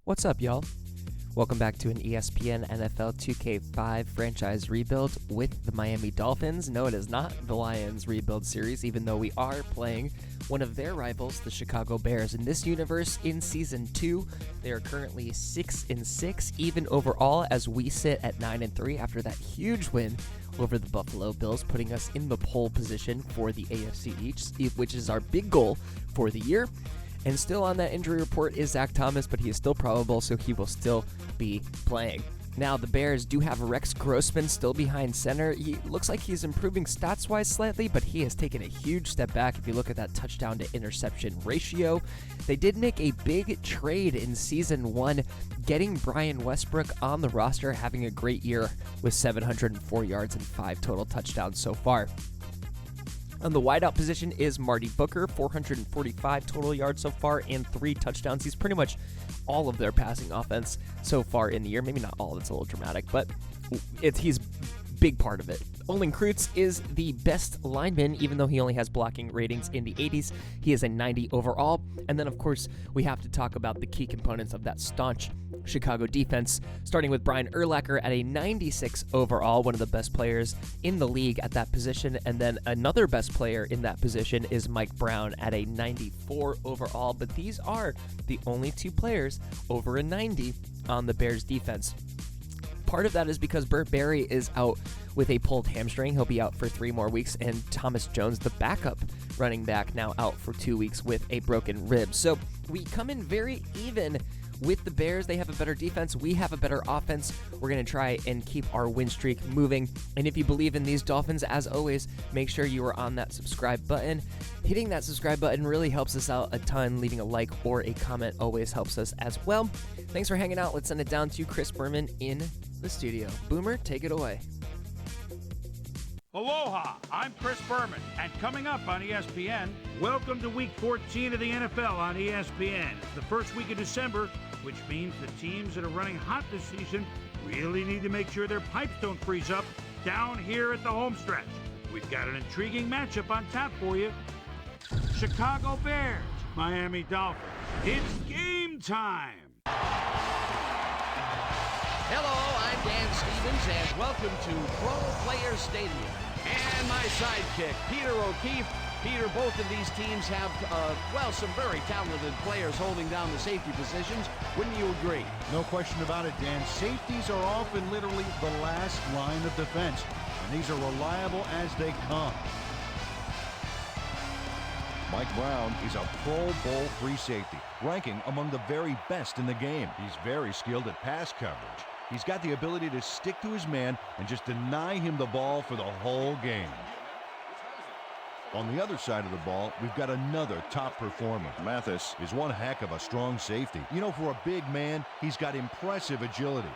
What's up, y'all? Welcome back to an ESPN NFL 2K5 franchise rebuild with the Miami Dolphins. No, it is not the Lions rebuild series, even though we are playing one of their rivals, the Chicago Bears. In this universe, in Season 2, they are currently 6-6, even overall, as we sit at 9-3 after that huge win over the Buffalo Bills, putting us in the pole position for the AFC East, which is our big goal for the year. And still on that injury report is Zach Thomas, but he is still probable, so he will still be playing. Now, the Bears do have Rex Grossman still behind center. He looks like he's improving stats-wise slightly, but he has taken a huge step back if you look at that touchdown to interception ratio. They did make a big trade in Season 1, getting Brian Westbrook on the roster, having a great year with 704 yards and 5 total touchdowns so far. On the wideout position is Marty Booker, 445 total yards so far and 3 touchdowns. He's pretty much all of their passing offense so far in the year. Maybe not all, that's a little dramatic, but he's big part of it. Olin Kreutz is the best lineman, even though he only has blocking ratings in the 80s. He is a 90 overall. And then, of course, we have to talk about the key components of that staunch Chicago defense, starting with Brian Urlacher at a 96 overall, one of the best players in the league at that position. And then another best player in that position is Mike Brown at a 94 overall. But these are the only 2 players over a 90 on the Bears defense. Part of that is because Burt Berry is out with a pulled hamstring. He'll be out for 3 more weeks. And Thomas Jones, the backup running back, now out for 2 weeks with a broken rib. So we come in very even with the Bears. They have a better defense. We have a better offense. We're going to try and keep our win streak moving. And if you believe in these Dolphins, as always, make sure you are on that subscribe button. Hitting that subscribe button really helps us out a ton. Leaving a like or a comment always helps us as well. Thanks for hanging out. Let's send it down to Chris Berman in the studio. Boomer, take it away. Aloha, I'm Chris Berman, and coming up on ESPN, welcome to Week 14 of the NFL on ESPN. It's the first week of December, which means the teams that are running hot this season really need to make sure their pipes don't freeze up down here at the home stretch. We've got an intriguing matchup on tap for you. Chicago Bears, Miami Dolphins. It's game time! Hello, I'm Dan Stevens, and welcome to Pro Players Stadium. And my sidekick, Peter O'Keefe. Peter, both of these teams have, some very talented players holding down the safety positions. Wouldn't you agree? No question about it, Dan. Safeties are often literally the last line of defense, and these are reliable as they come. Mike Brown is a Pro Bowl free safety, ranking among the very best in the game. He's very skilled at pass coverage. He's got the ability to stick to his man and just deny him the ball for the whole game. On the other side of the ball, we've got another top performer. Mathis is one heck of a strong safety. You know, for a big man, he's got impressive agility.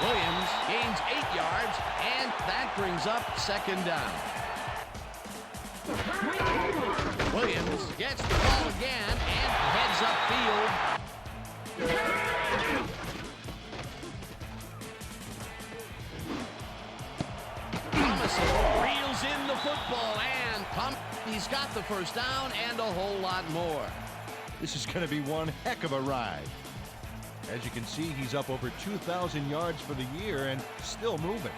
Williams gains 8 yards, and that brings up second down. Williams gets the ball again and heads upfield. Thomas reels in the football, and he's got the first down and a whole lot more. This is going to be one heck of a ride. As you can see, he's up over 2,000 yards for the year and still moving.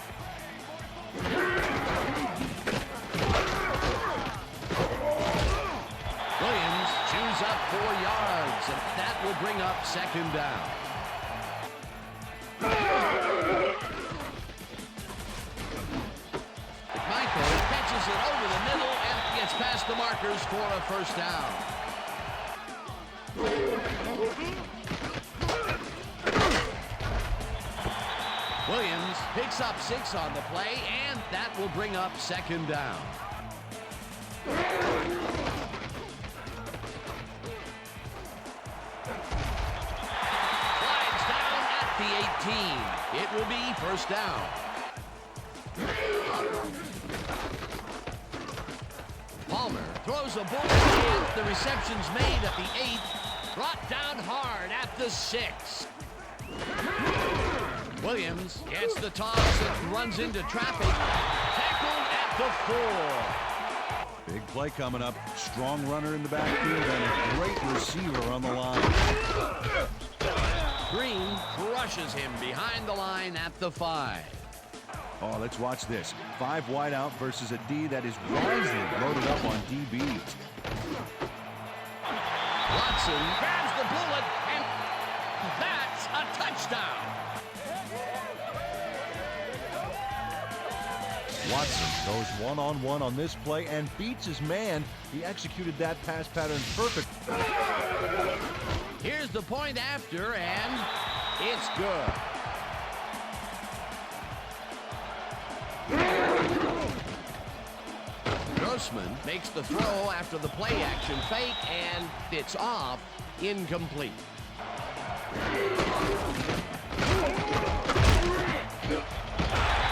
Williams chews up 4 yards, and that will bring up second down. Michael catches it over the middle and gets past the markers for a first down. Williams picks up 6 on the play, and that will bring up second down. Slides down at the 18. It will be first down. Palmer throws a bullet, and the reception's made at the 8. Brought down hard at the 6. Williams gets the toss and runs into traffic. Tackled at the 4. Big play coming up. Strong runner in the backfield and a great receiver on the line. Green crushes him behind the line at the 5. Oh, let's watch this. 5 wide out versus a D that is wisely loaded up on DBs. Watson grabs the bullet, and that's a touchdown. Watson goes one-on-one on this play and beats his man. He executed that pass pattern perfect. Here's the point after, and it's good. Grossman makes the throw after the play action fake, and it's off, incomplete.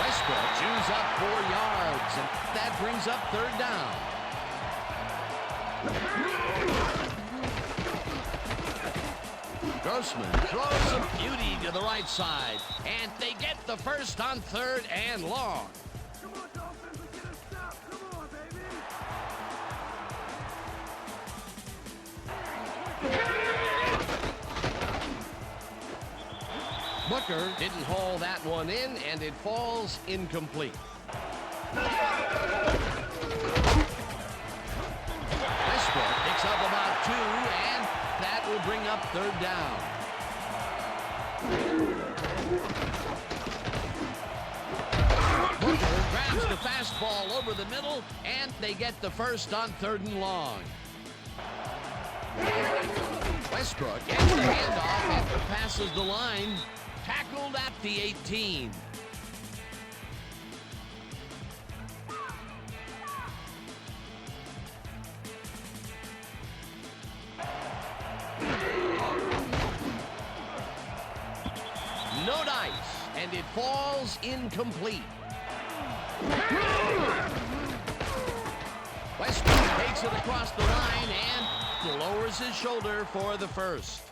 Westbrook chews up 4 yards, and that brings up 3rd down. Grossman throws a beauty to the right side, and they get the first on 3rd and long. Come on, Dolphins, let's get a stop. Come on, baby. Booker didn't haul that one in, and it falls incomplete. Westbrook picks up about 2, and that will bring up 3rd down. Booker grabs the fastball over the middle, and they get the first on 3rd and long. Westbrook gets the handoff and passes the line. Tackled at the 18. No dice, and it falls incomplete. Westbrook takes it across the line and lowers his shoulder for the first.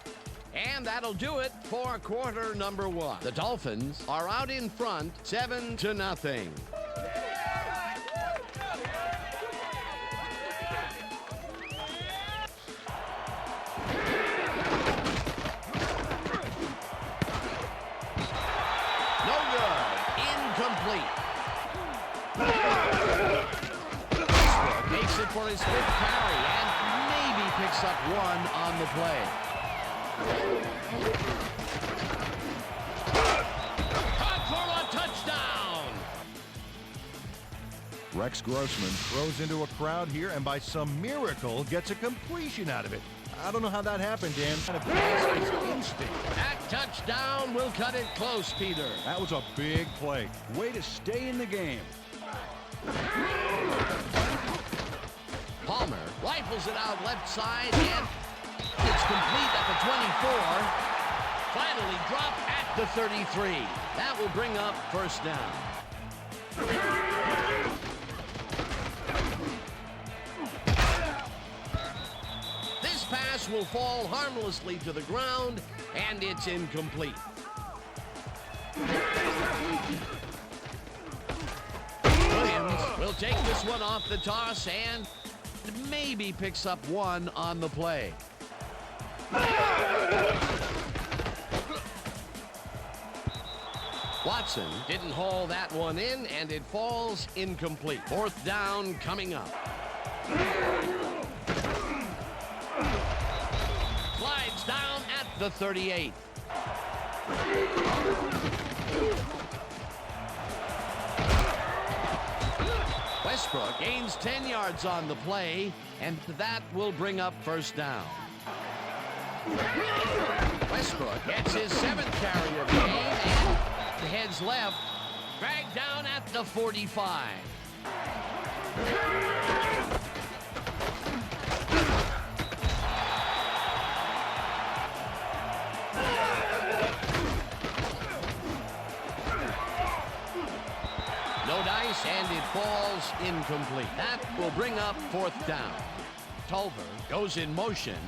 And that'll do it for quarter number 1. The Dolphins are out in front, 7-0. No good. Incomplete. Westbrook takes it for his 5th carry and maybe picks up 1 on the play. Caught for a touchdown. Rex Grossman throws into a crowd here and by some miracle gets a completion out of it. I don't know how that happened, Dan. Kind of his instinct. That touchdown will cut it close, Peter. That was a big play. Way to stay in the game. Palmer rifles it out left side, and it's complete at the 24. Finally dropped at the 33. That will bring up 1st down. This pass will fall harmlessly to the ground, and it's incomplete. Williams will take this one off the toss and maybe picks up 1 on the play. Watson didn't haul that one in, and it falls incomplete. 4th down coming up. Slides down at the 38. Westbrook gains 10 yards on the play, and that will bring up 1st down. Westbrook gets his 7th carry of the game and heads left, dragged down at the 45. No dice, and it falls incomplete. That will bring up 4th down. Tolver goes in motion.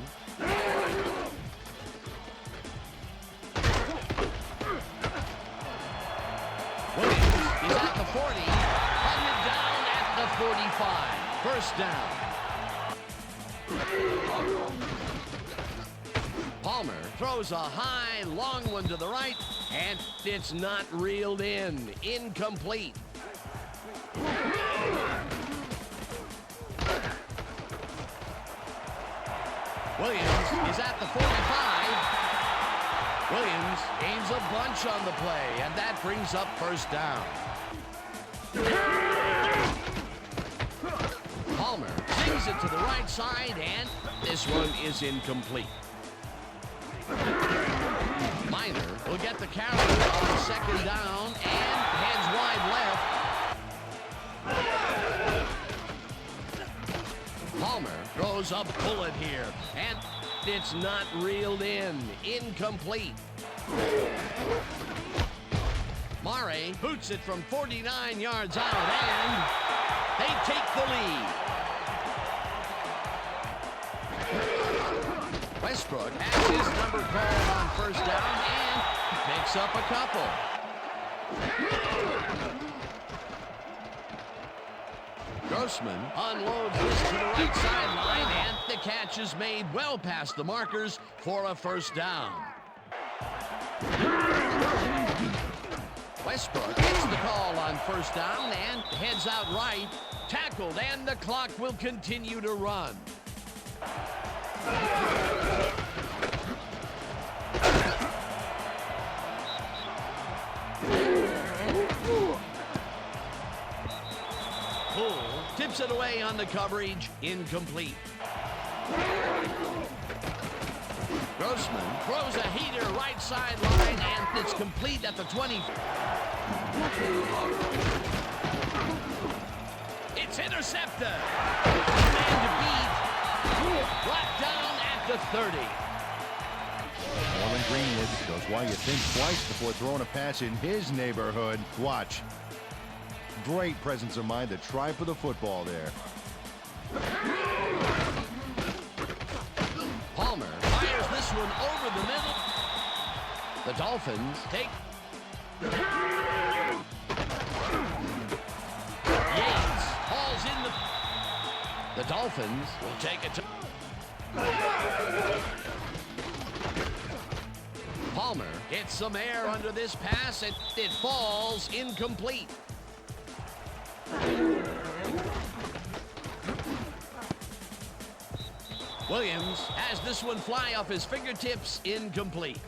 Williams is at the 40, hunted down at the 45. 1st down. throws a high, long one to the right, and it's not reeled in. Incomplete. Williams is at the 45. Williams aims a bunch on the play, and that brings up first down. Palmer sings it to the right side, and this one is incomplete. Minor will get the carry on second down and heads wide left. Palmer throws a bullet here, and it's not reeled in. Incomplete. Mare boots it from 49 yards out, and they take the lead. Westbrook has his number called on first down and picks up a couple. Grossman unloads this to the right sideline, and the catch is made well past the markers for a first down. Westbrook gets the call on first down and heads out right. Tackled, and the clock will continue to run. Poole tips it away on the coverage. Incomplete. Grossman throws a heater right sideline, and it's complete at the 20. It's intercepted. Man to beat. Brought down at the 30. Norman Greenwood shows why you think twice before throwing a pass in his neighborhood. Watch. Great presence of mind to try for the football there. Palmer fires this one over the middle. The Dolphins take. Yates hauls in the Dolphins will take it to. Palmer gets some air under this pass, and it falls incomplete. Williams has this one fly off his fingertips. Incomplete.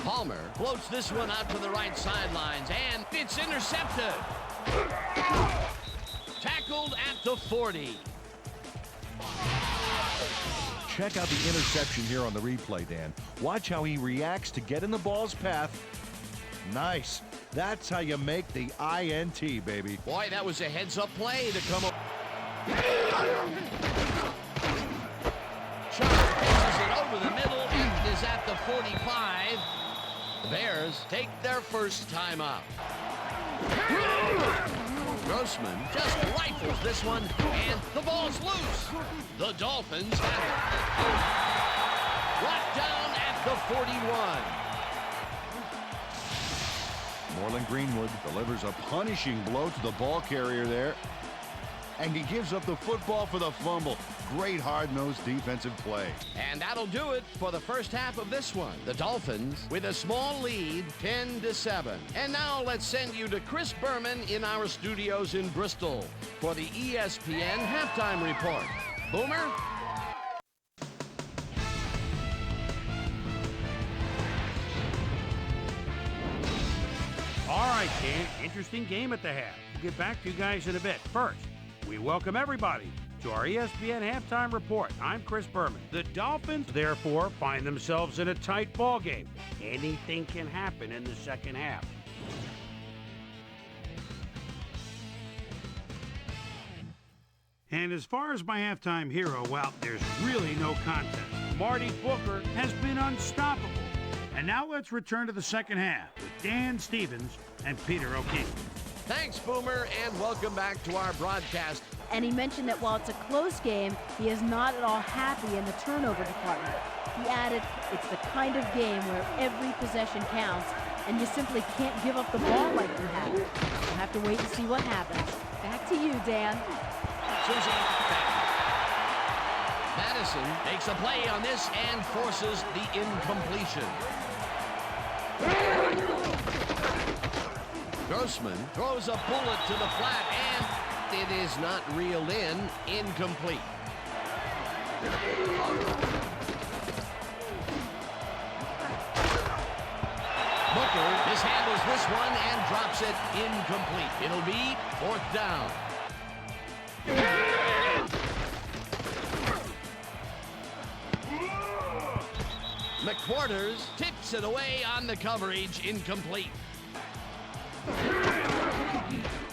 Palmer floats this one out to the right sidelines, and it's intercepted. Tackled at the 40. Check out the interception here on the replay, Dan. Watch how he reacts to get in the ball's path. Nice. That's how you make the INT, baby. Boy, that was a heads-up play to come up. Sharp passes it over the middle and is at the 45. The Bears take their first time out. Grossman just rifles this one, and the ball's loose. The Dolphins have it. Brought down at the 41. Moreland Greenwood delivers a punishing blow to the ball carrier there. And he gives up the football for the fumble. Great hard-nosed defensive play. And that'll do it for the first half of this one. The Dolphins with a small lead, 10-7. And now let's send you to Chris Berman in our studios in Bristol for the ESPN Halftime Report. Boomer? All right, Dan. Interesting game at the half. We'll get back to you guys in a bit. First, we welcome everybody to our ESPN Halftime Report. I'm Chris Berman. The Dolphins, therefore, find themselves in a tight ball game. Anything can happen in the second half. And as far as my halftime hero, well, there's really no contest. Marty Booker has been unstoppable. And now let's return to the second half with Dan Stevens and Peter O'Keefe. Thanks, Boomer, and welcome back to our broadcast. And he mentioned that while it's a close game, he is not at all happy in the turnover department. He added, it's the kind of game where every possession counts, and you simply can't give up the ball like you have. We'll have to wait and see what happens. Back to you, Dan. Susie. Madison makes a play on this and forces the incompletion. Grossman throws a bullet to the flat, and it is not reeled in. Incomplete. Booker mishandles this one and drops it incomplete. It'll be 4th down. McQuarters tips it away on the coverage. Incomplete.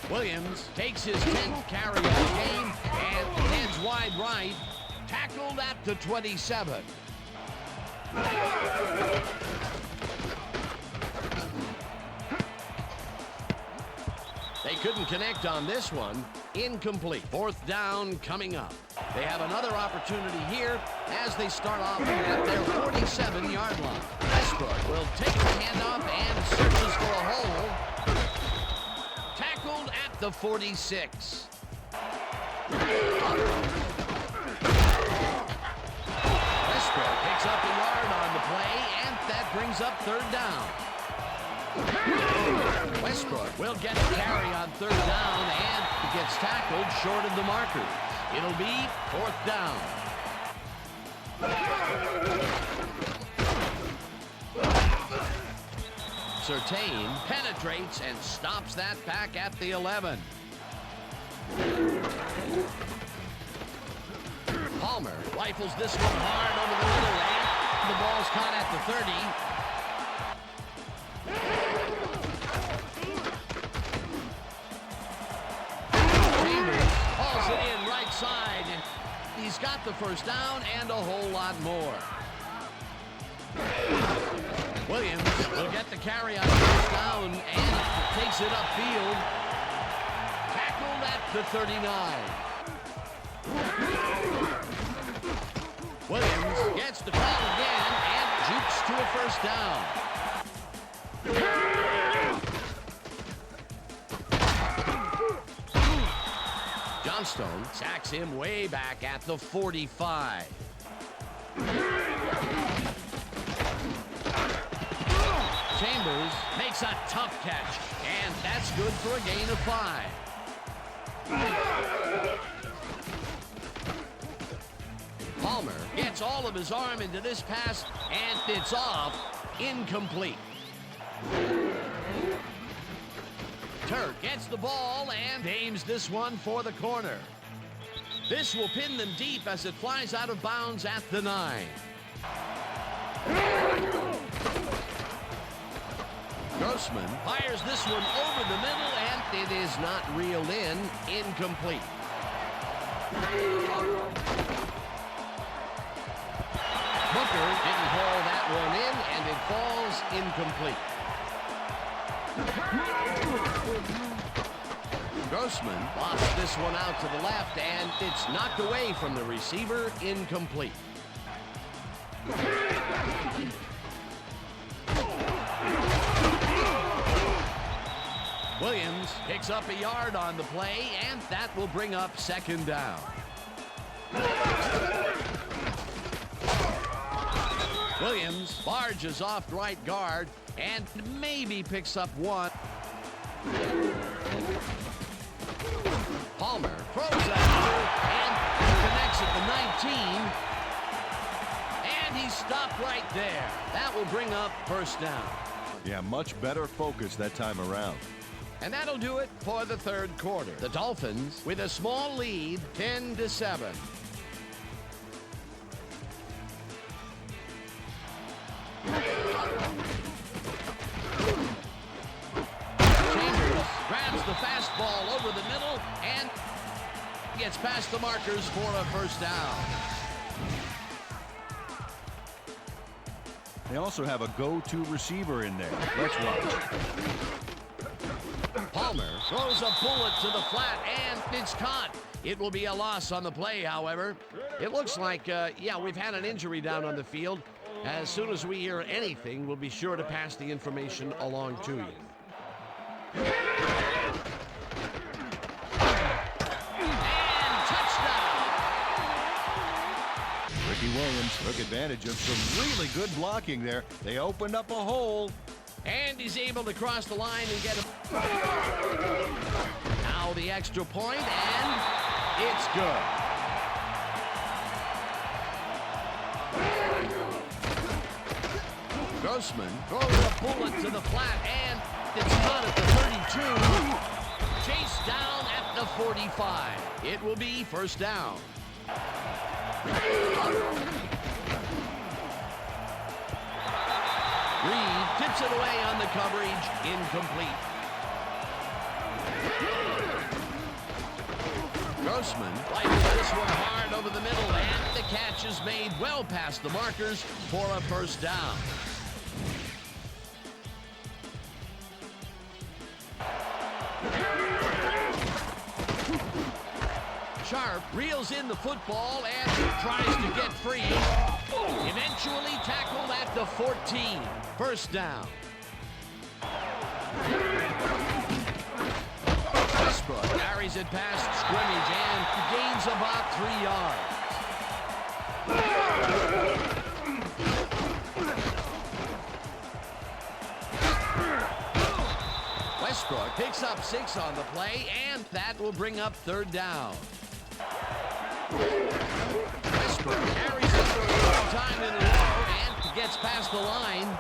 Williams takes his 10th carry of the game and heads wide right. Tackled at the 27. They couldn't connect on this one. Incomplete. 4th down coming up. They have another opportunity here as they start off at their 47-yard line. Westbrook will take the handoff and searches for a hole. Tackled at the 46. Westbrook picks up a yard on the play, and that brings up 3rd down. Westbrook will get a carry on 3rd down and gets tackled short of the marker. It'll be 4th down. Surtain penetrates and stops that back at the 11. Palmer rifles this one hard over the middle, and the ball's caught at the 30. Chambers hauls it in right side, and he's got the 1st down and a whole lot more. Williams will get the carry on 1st down and takes it upfield. Tackled at the 39. Williams gets the call again and jukes to a 1st down. Johnstone sacks him way back at the 45. Chambers makes a tough catch, and that's good for a gain of 5. Palmer gets all of his arm into this pass, and it's off. Incomplete. Turk gets the ball and aims this one for the corner. This will pin them deep as it flies out of bounds at the 9. Grossman fires this one over the middle, and it is not reeled in. Incomplete. Booker didn't haul that one in, and it falls incomplete. Grossman lost this one out to the left, and it's knocked away from the receiver. Incomplete. Williams picks up a yard on the play, and that will bring up 2nd down. Williams barges off right guard and maybe picks up 1. Palmer throws that and connects at the 19. And he's stopped right there. That will bring up 1st down. Yeah, much better focus that time around. And that'll do it for the 3rd quarter. The Dolphins with a small lead, 10-7. Chambers grabs the fastball over the middle and gets past the markers for a 1st down. They also have a go-to receiver in there. Let's watch. Palmer throws a bullet to the flat, and it's caught. It will be a loss on the play, however. It looks like, we've had an injury down on the field. As soon as we hear anything, we'll be sure to pass the information along to you. And touchdown! Ricky Williams took advantage of some really good blocking there. They opened up a hole. And he's able to cross the line and get him. Now the extra point, and it's good. Grossman throws a bullet to the flat, and it's caught at the 32. Chased down at the 45. It will be first down. Reed tips it away on the coverage. Incomplete. Grossman flies this one hard over the middle, and the catch is made well past the markers for a first down. Sharp reels in the football and tries to get free. Eventually tackled at the 14. First down. Westbrook carries it past scrimmage and gains about 3 yards. Westbrook picks up 6 on the play, and that will bring up third down. Westbrook carries it for time in a row and gets past the line.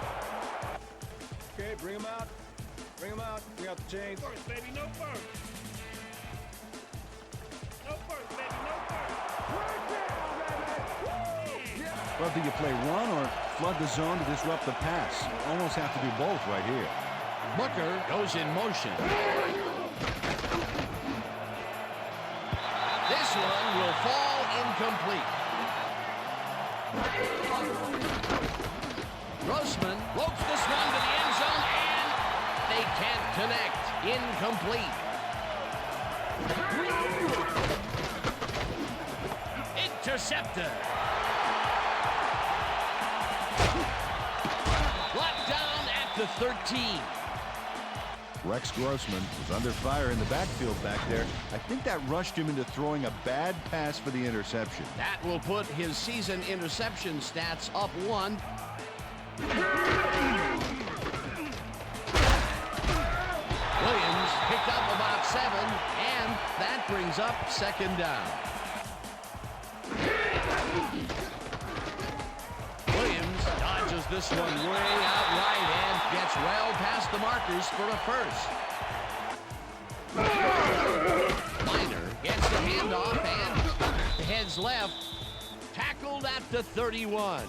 Okay, bring him out. Bring him out. Bring out the chains. First, baby, no first. No first, baby, no first. Well, do you play run or flood the zone to disrupt the pass? You almost have to do both right here. Booker goes in motion. This one will fall incomplete. Grossman ropes this one to the end zone, and they can't connect. Incomplete. Intercepted. Brought down at the 13. Rex Grossman was under fire in the backfield back there. I think that rushed him into throwing a bad pass for the interception. That will put his season interception stats up 1. Williams picked up about 7, and that brings up second down. Williams dodges this one way out right and gets well past the markers for a first. Minor gets the handoff and heads left. Tackled at the 31.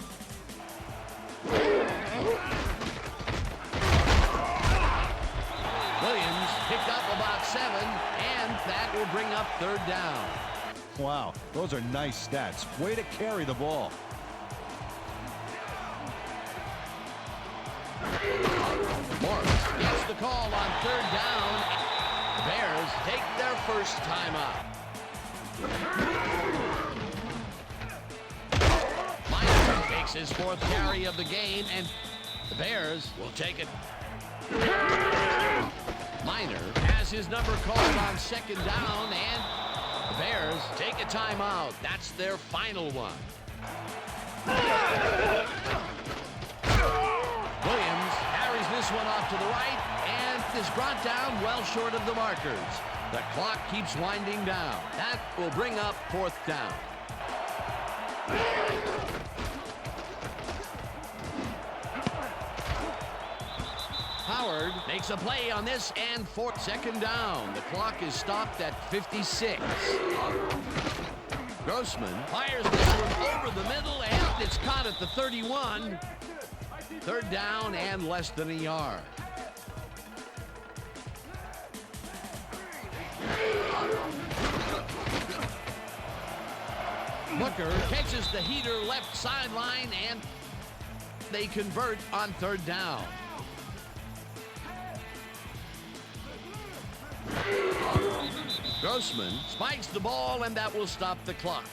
Williams picked up about 7, and that will bring up third down. Wow, those are nice stats. Way to carry the ball. Morris gets the call on third down. The Bears take their first timeout. Minor takes his 4th carry of the game, and the Bears will take it. Minor has his number called on second down, and the Bears take a timeout. That's their final one. Williams carries this one off to the right and is brought down well short of the markers. The clock keeps winding down. That will bring up 4th down. Howard makes a play on this, and for second down. The clock is stopped at 56. Grossman fires this one over the middle, and it's caught at the 31. Third down and less than a yard. Booker catches the heater left sideline, and they convert on third down. Grossman spikes the ball, and that will stop the clock.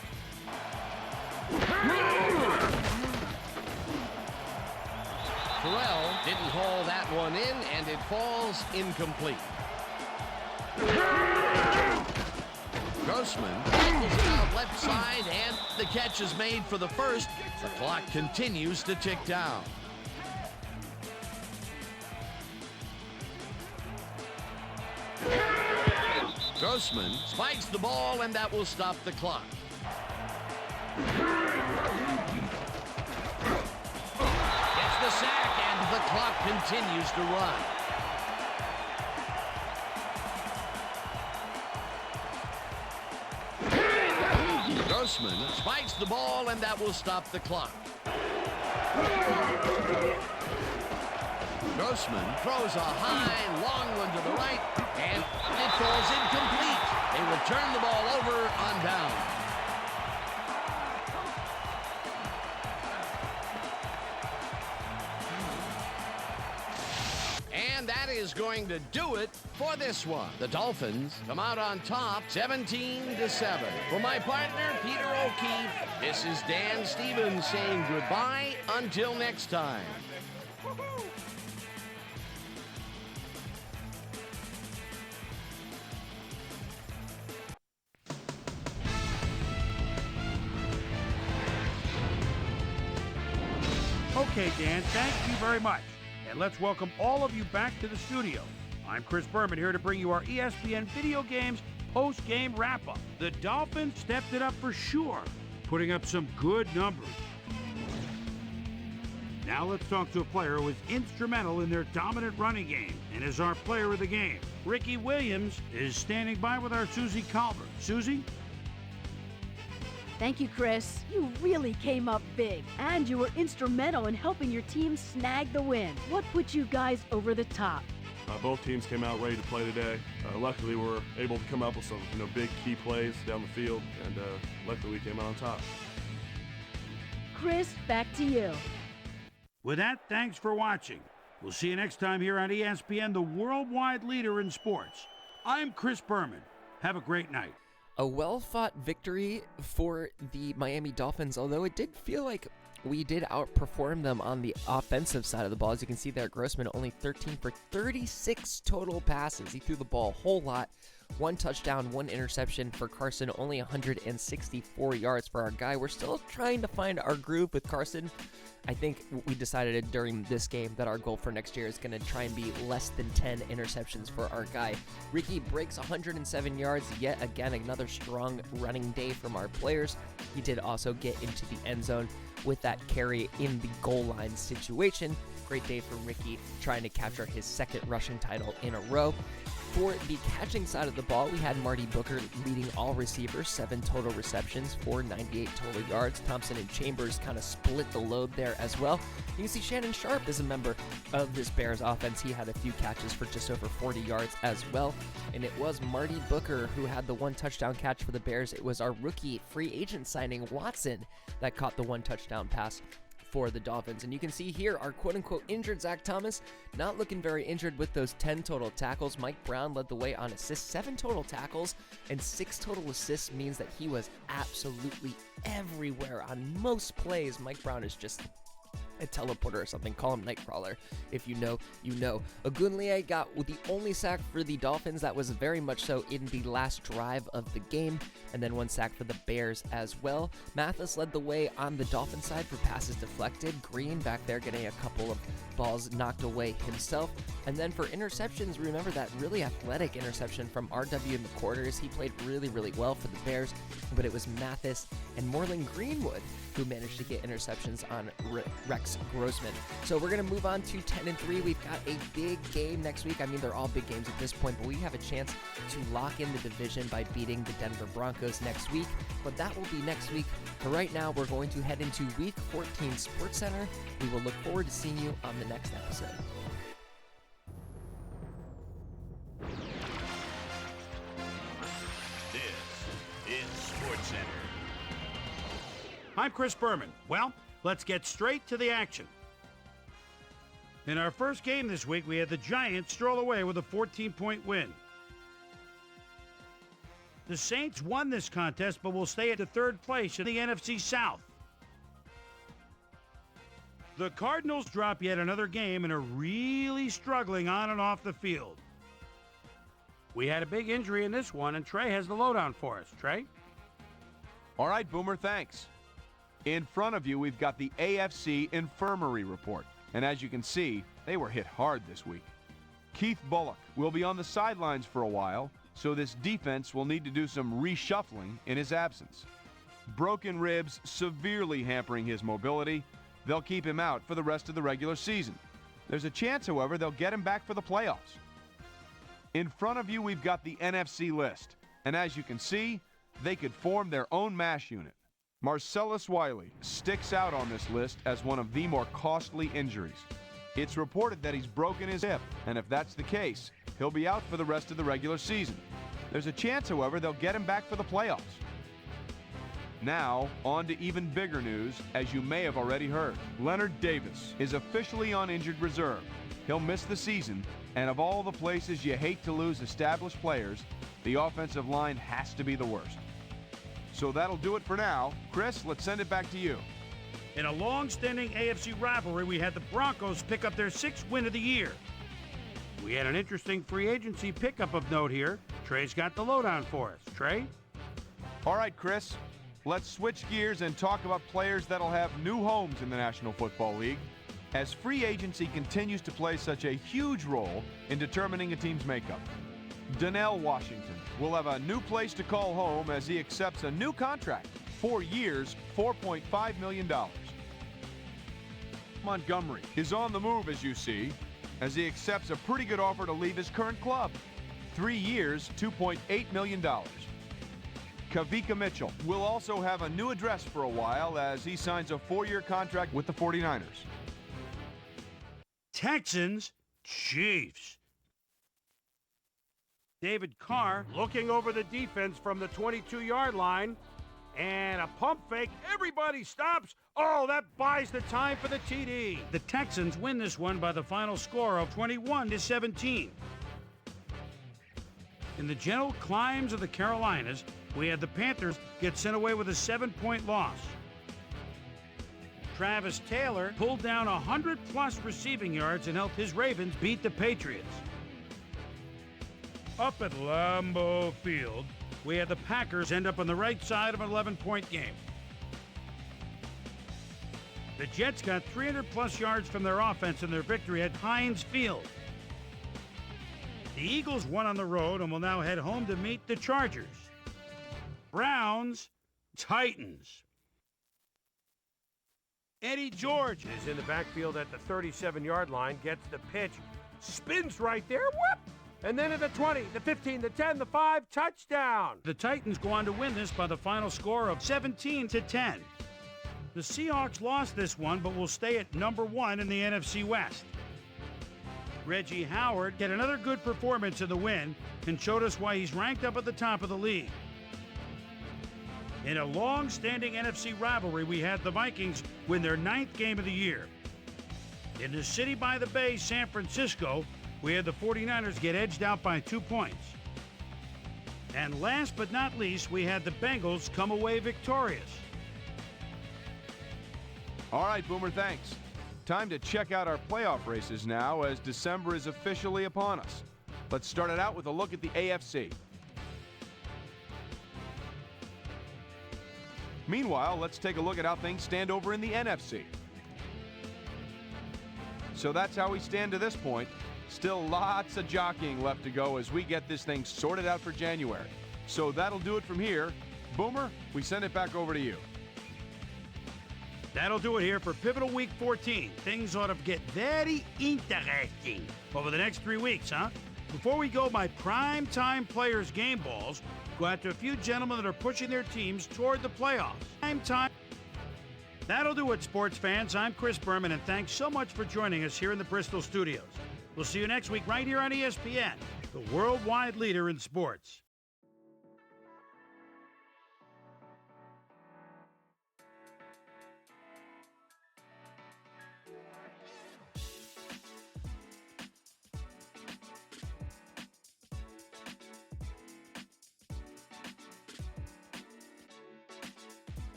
Terrell didn't haul that one in, and it falls incomplete. Grossman tackles it out left side, and the catch is made for the first. The clock continues to tick down. Grossman spikes the ball, and that will stop the clock. Gets the sack, and the clock continues to run. Grossman spikes the ball, and that will stop the clock. Grossman throws a high, long one to the right, and it falls incomplete. They return the ball over on down. And that is going to do it for this one. The Dolphins come out on top 17-7. For my partner, Peter O'Keefe, this is Dan Stevens saying goodbye until next time. Okay, Dan, thank you very much. And let's welcome all of you back to the studio. I'm Chris Berman here to bring you our ESPN Video Games post-game wrap-up. The Dolphins stepped it up for sure, putting up some good numbers. Now let's talk to a player who was instrumental in their dominant running game and is our player of the game. Ricky Williams is standing by with our Susie Culver. Susie? Thank you, Chris. You really came up big, and you were instrumental in helping your team snag the win. What put you guys over the top? Both teams came out ready to play today. Luckily, we were able to come up with some big key plays down the field, and luckily we came out on top. Chris, back to you. With that, thanks for watching. We'll see you next time here on ESPN, the worldwide leader in sports. I'm Chris Berman. Have a great night. A well-fought victory for the Miami Dolphins, although it did feel like we did outperform them on the offensive side of the ball. As you can see there, Grossman only 13 for 36 total passes. He threw the ball a whole lot. 1 touchdown, 1 interception for Carson, only 164 yards for our guy. We're still trying to find our groove with Carson. I think we decided during this game that our goal for next year is going to try and be less than 10 interceptions for our guy. Ricky breaks 107 yards, yet again another strong running day from our players. He did also get into the end zone with that carry in the goal line situation. Great day for Ricky, trying to capture his second rushing title in a row. For the catching side of the ball, we had Marty Booker leading all receivers, 7 total receptions for 98 total yards. Thompson and Chambers kind of split the load there as well. You can see Shannon Sharp is a member of this Bears offense. He had a few catches for just over 40 yards as well. And it was Marty Booker who had the 1 touchdown catch for the Bears. It was our rookie free agent signing, Watson, that caught the 1 touchdown pass for the Dolphins. And you can see here our quote-unquote injured Zach Thomas, not looking very injured with those 10 total tackles. Mike Brown led the way on assists, 7 total tackles and 6 total assists means that he was absolutely everywhere on most plays. Mike Brown is just a teleporter or something. Call him Nightcrawler. If you know, you know. Ogunleye got the only sack for the Dolphins. That was very much so in the last drive of the game. And then 1 sack for the Bears as well. Mathis led the way on the Dolphin side for passes deflected. Green back there getting a couple of balls knocked away himself. And then for interceptions, remember that really athletic interception from R.W. McQuarters. He played really, really well for the Bears, but it was Mathis and Moreland Greenwood who managed to get interceptions on Rex Grossman. So we're going to move on to 10-3. We've got a big game next week. I mean, they're all big games at this point, but we have a chance to lock in the division by beating the Denver Broncos next week. But that will be next week. For right now, we're going to head into Week 14 SportsCenter. We will look forward to seeing you on the next episode. This is SportsCenter. I'm Chris Berman. Well, let's get straight to the action. In our first game this week, we had the Giants stroll away with a 14-point win. The Saints won this contest, but will stay at the 3rd place in the NFC South. The Cardinals drop yet another game and are really struggling on and off the field. We had a big injury in this one, and Trey has the lowdown for us. Trey? All right, Boomer, thanks. In front of you, we've got the AFC Infirmary report. And as you can see, they were hit hard this week. Keith Bullock will be on the sidelines for a while, so this defense will need to do some reshuffling in his absence. Broken ribs severely hampering his mobility. They'll keep him out for the rest of the regular season. There's a chance, however, they'll get him back for the playoffs. In front of you, we've got the NFC list. And as you can see, they could form their own MASH unit. Marcellus Wiley sticks out on this list as one of the more costly injuries. It's reported that he's broken his hip, and if that's the case, he'll be out for the rest of the regular season. There's a chance, however, they'll get him back for the playoffs. Now, on to even bigger news, as you may have already heard. Leonard Davis is officially on injured reserve. He'll miss the season, and of all the places you hate to lose established players, the offensive line has to be the worst. So that'll do it for now. Chris, let's send it back to you. In a long-standing AFC rivalry, we had the Broncos pick up their 6th win of the year. We had an interesting free agency pickup of note here. Trey's got the lowdown for us. Trey? All right, Chris. Let's switch gears and talk about players that'll have new homes in the National Football League, as free agency continues to play such a huge role in determining a team's makeup. Donnell Washington will have a new place to call home as he accepts a new contract. 4 years, $4.5 million. Montgomery is on the move, as you see, as he accepts a pretty good offer to leave his current club. 3 years, $2.8 million. Kavika Mitchell will also have a new address for a while as he signs a 4-year contract with the 49ers. Texans, Chiefs. David Carr looking over the defense from the 22-yard line, and a pump fake. Everybody stops. Oh, that buys the time for the TD. The Texans win this one by the final score of 21-17. In the gentle climes of the Carolinas, we had the Panthers get sent away with a 7-point loss. Travis Taylor pulled down 100-plus receiving yards and helped his Ravens beat the Patriots. Up at Lambeau Field, we had the Packers end up on the right side of an 11-point game. The Jets got 300-plus yards from their offense in their victory at Heinz Field. The Eagles won on the road and will now head home to meet the Chargers. Browns, Titans. Eddie George is in the backfield at the 37-yard line, gets the pitch, spins right there, whoop! And then at the 20, the 15, the 10, the 5, touchdown. The Titans go on to win this by the final score of 17-10. The Seahawks lost this one, but will stay at number 1 in the NFC West. Reggie Howard had another good performance in the win and showed us why he's ranked up at the top of the league. In a long-standing NFC rivalry, we had the Vikings win their 9th game of the year. In the city by the bay, San Francisco, we had the 49ers get edged out by 2 points. And last but not least, we had the Bengals come away victorious. All right, Boomer, thanks. Time to check out our playoff races now as December is officially upon us. Let's start it out with a look at the AFC. Meanwhile, let's take a look at how things stand over in the NFC. So that's how we stand to this point. Still lots of jockeying left to go as we get this thing sorted out for January. So that'll do it from here. Boomer, we send it back over to you. That'll do it here for Pivotal Week 14. Things ought to get very interesting over the next 3 weeks, huh? Before we go, my prime-time players' game balls go out to a few gentlemen that are pushing their teams toward the playoffs. Prime-time. That'll do it, sports fans. I'm Chris Berman, and thanks so much for joining us here in the Bristol studios. We'll see you next week right here on ESPN, the worldwide leader in sports.